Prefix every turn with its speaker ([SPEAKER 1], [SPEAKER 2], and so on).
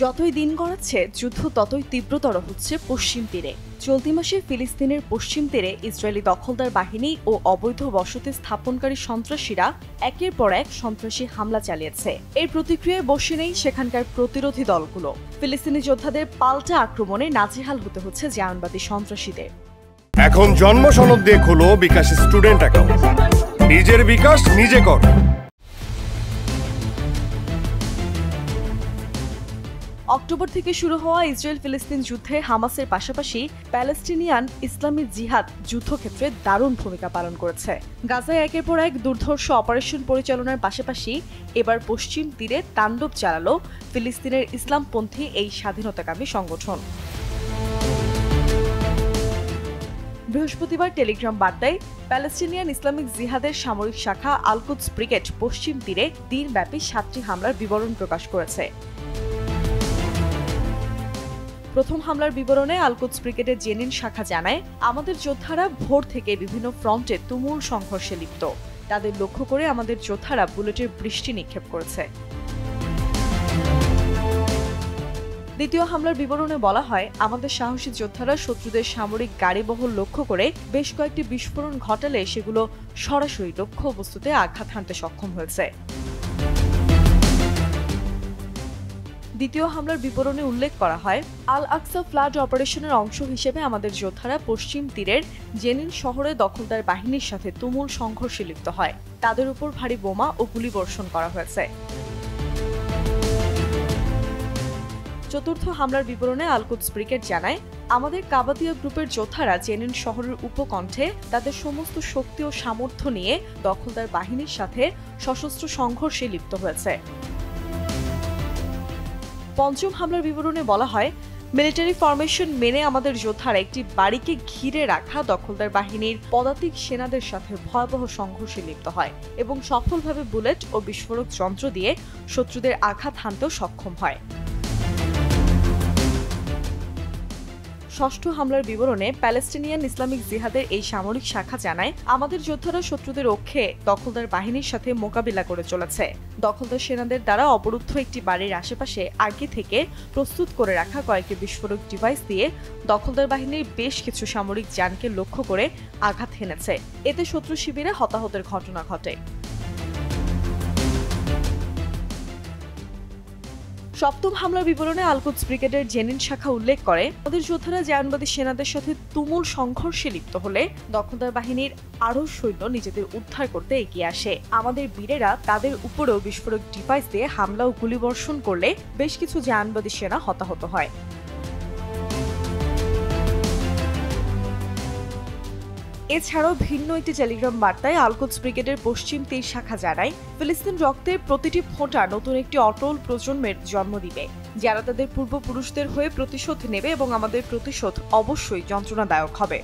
[SPEAKER 1] যতই দিন গড়াচ্ছে যুদ্ধ ততই তীব্রতর হচ্ছে পশ্চিম তীরে। চলতি মাসে ফিলিস্তিনের পশ্চিম তীরে ইসরায়েলি দখলদার বাহিনী ও অবৈধ বসতি স্থাপনকারী সন্ত্রাসীরা একের পর এক সন্ত্রাসী হামলা চালিয়েছে। এর প্রতিক্রিয়ায় বসে নেই সেখানকার প্রতিরোধী দলগুলো। ফিলিস্তিনি যোদ্ধাদের পাল্টা আক্রমণে নাজেহাল হতে হচ্ছে জায়নবাদী সন্ত্রাসীদের।
[SPEAKER 2] এখন জন্ম সনদ দিয়ে খোলো বিকাশ স্টুডেন্ট অ্যাকাউন্ট। নিজের বিকাশ নিজে কর।
[SPEAKER 1] অক্টোবর থেকে শুরু হওয়া ইসরায়েল ফিলিস্তিন যুদ্ধে হামাসের পাশাপাশি প্যালেস্টিনিয়ান ইসলামী জিহাদ যুদ্ধক্ষেত্রে দারুণ ভূমিকা পালন করেছে। গাজায় একের পর এক দুর্ধর্ষ অপারেশন পরিচালনার পাশাপাশি এবার পশ্চিম তীরে তাণ্ডব চালালো ফিলিস্তিনের ইসলামপন্থী এই স্বাধীনতাকামী সংগঠন। বৃহস্পতিবার টেলিগ্রাম বার্তায় প্যালেস্টিনিয়ান ইসলামিক জিহাদের সামরিক শাখা আল কুদস ব্রিগেড পশ্চিম তীরে দিনব্যাপী 7টি হামলার বিবরণ প্রকাশ করেছে। প্রথম হামলার বিবরণে আল কুদস ব্রিগেডের জেনিন শাখা জানায়, আমাদের যোদ্ধারা ভোর থেকে বিভিন্ন ফ্রন্টে তুমুল সংঘর্ষে লিপ্ত। তাদের লক্ষ্য করে আমাদের যোদ্ধারা বুলেটের বৃষ্টি নিক্ষেপ করেছে। দ্বিতীয় হামলার বিবরণে বলা হয়, আমাদের সাহসী যোদ্ধারা শত্রুদের সামরিক গাড়িবহর লক্ষ্য করে বেশ কয়েকটি বিস্ফোরণ ঘটালে সেগুলো সরাসরি লক্ষ্য বস্তুতে আঘাত হানতে সক্ষম হয়েছে। দ্বিতীয় হামলার বিবরণে উল্লেখ করা হয়, আল আকসা ফ্লাড অপারেশনের অংশ হিসেবে আমাদের যোদ্ধারা পশ্চিম তীরের জেনিন শহরে দখলদার বাহিনীর সাথে তুমুল সংঘর্ষে লিপ্ত হয়। তাদের উপর ভারী বোমা ও গুলি বর্ষণ করা হয়েছে। চতুর্থ হামলার বিবরণে আল কুদস ব্রিগেড জানায়, আমাদের কাবাতিয়া গ্রুপের যোদ্ধারা জেনিন শহরের উপকণ্ঠে তাদের সমস্ত শক্তি ও সামর্থ্য নিয়ে দখলদার বাহিনীর সাথে সশস্ত্র সংঘর্ষে লিপ্ত হয়েছে। পঞ্চম হামলার বিবরণে বলা হয়, মিলিটারি ফরমেশন মেনে আমাদের যোদ্ধারা একটি বাড়িকে ঘিরে রাখা দখলদার বাহিনীর পদাতিক সেনাদের সাথে ভয়াবহ সংঘর্ষে লিপ্ত হয় এবং সফলভাবে বুলেট ও বিস্ফোরক যন্ত্র দিয়ে শত্রুদের আঘাত হানতেও সক্ষম হয়। ষষ্ঠ হামলার বিবরণে প্যালেস্টিনিয়ান ইসলামিক জিহাদের এই সামরিক শাখা জানায়, আমাদের যোদ্ধারা শত্রুদের অক্ষে দখলদার বাহিনীর সাথে মোকাবিলা করে চলেছে। দখলদার সেনাদের দ্বারা অবরুদ্ধ একটি বাড়ির আশেপাশে আগে থেকে প্রস্তুত করে রাখা কয়েকটি বিস্ফোরক ডিভাইস দিয়ে দখলদার বাহিনীর বেশ কিছু সামরিক যানকে লক্ষ্য করে আঘাত হেনেছে। এতে শত্রু শিবিরে হতাহতের ঘটনা ঘটে। সপ্তম হামলার বিবরণে আল কুদস ব্রিগেডের জেনিন শাখা উল্লেখ করে, আমাদের যোদ্ধারা জায়নবাদী সেনাদের সাথে তুমুল সংঘর্ষে লিপ্ত হলে দখলদার বাহিনীর আরও সৈন্য নিজেদের উদ্ধার করতে এগিয়ে আসে। আমাদের বীরেরা তাদের উপরেও বিস্ফোরক ডিভাইস দিয়ে হামলা ও গুলিবর্ষণ করলে বেশ কিছু জায়নবাদী সেনা হতাহত হয়। এছাড়াও ভিন্ন একটি টেলিগ্রাম বার্তায় আল কুদস ব্রিগেডের পশ্চিম তীর শাখা জানায়, ফিলিস্তিন রক্তের প্রতিটি ফোঁটা নতুন একটি অটল প্রজন্মের জন্ম দিবে, যারা তাদের পূর্বপুরুষদের হয়ে প্রতিশোধ নেবে এবং আমাদের প্রতিশোধ অবশ্যই যন্ত্রণাদায়ক হবে।